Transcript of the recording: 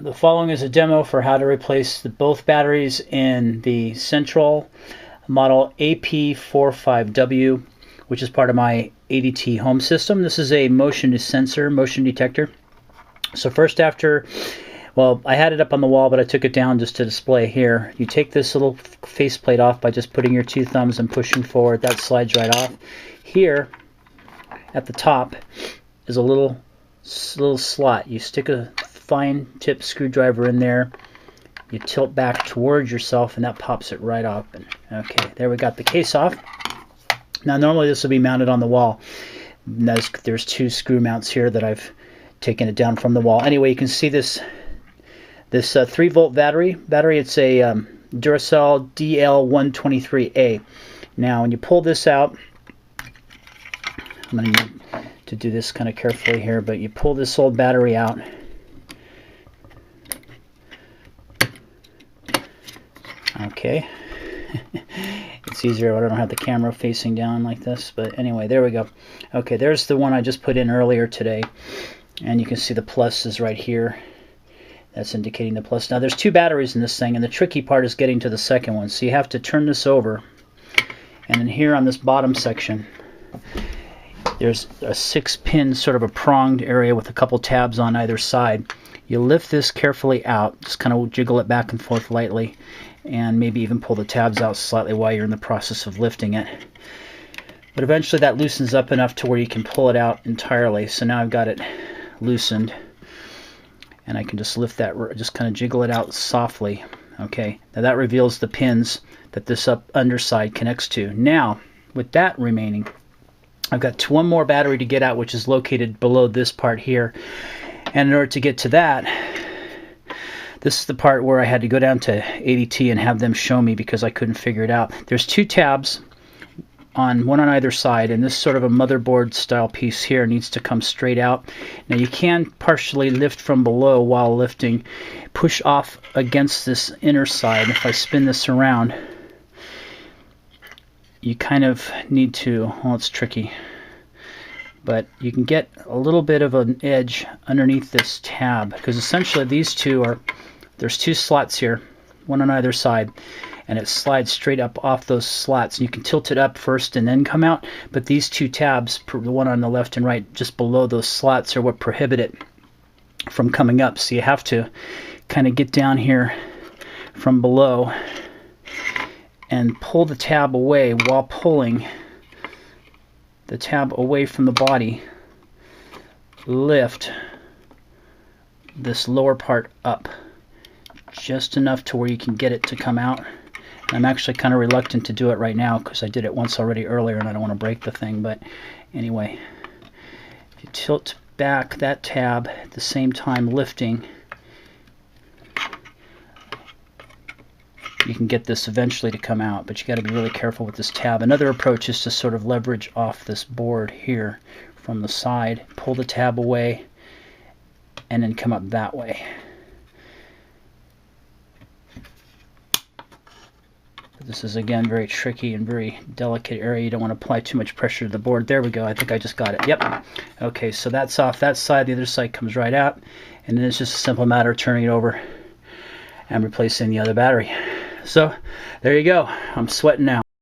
The following is a demo for how to replace both batteries in the Central model AP450W, which is part of my ADT home system. This is a motion detector. So first, well, I had it up on the wall, but I took it down just to display here. You take this little faceplate off by just putting your two thumbs and pushing forward. That slides right off. Here at the top is a little slot. You stick a fine tip screwdriver in there, you tilt back towards yourself, and that pops it right open. Okay, there we got the case off. Now normally this will be mounted on the wall. There's two screw mounts here that I've taken it down from the wall. Anyway, you can see this 3-volt battery. It's a Duracell DL123A. Now when you pull this out, I'm going to need to do this kind of carefully here, but you pull this old battery out. Okay, it's easier when I don't have the camera facing down like this, but anyway, there we go. Okay, there's the one I just put in earlier today, and you can see the plus is right here. That's indicating the plus. Now there's two batteries in this thing, and the tricky part is getting to the second one. So you have to turn this over, and then here on this bottom section, there's a 6-pin sort of a pronged area with a couple tabs on either side. You lift this carefully out, just kind of jiggle it back and forth lightly, and maybe even pull the tabs out slightly while you're in the process of lifting it. But eventually that loosens up enough to where you can pull it out entirely. So now I've got it loosened, and I can just lift that, just kind of jiggle it out softly. Okay, now that reveals the pins that this underside connects to. Now, with that remaining, I've got one more battery to get out, which is located below this part here. And in order to get to that, this is the part where I had to go down to ADT and have them show me because I couldn't figure it out. There's two tabs, one on either side, and this sort of a motherboard style piece here needs to come straight out. Now you can partially lift from below while lifting, push off against this inner side. If I spin this around, you kind of need to, well, it's tricky, but you can get a little bit of an edge underneath this tab, because essentially these two are, there's two slots here, one on either side, and it slides straight up off those slots. You can tilt it up first and then come out, but these two tabs, the one on the left and right, just below those slots, are what prohibit it from coming up. So you have to kind of get down here from below and pull the tab away while pulling the tab away from the body. Lift this lower part up just enough to where you can get it to come out. And I'm actually kind of reluctant to do it right now because I did it once already earlier and I don't want to break the thing. But anyway, if you tilt back that tab at the same time lifting, you can get this eventually to come out, but you got to be really careful with this tab. Another approach is to sort of leverage off this board here from the side, pull the tab away, and then come up that way. This is again very tricky and very delicate area. You don't want to apply too much pressure to the board. There we go. I think I just got it. Yep. Okay, so that's off that side. The other side comes right out, and then it's just a simple matter of turning it over and replacing the other battery. So there you go. I'm sweating now.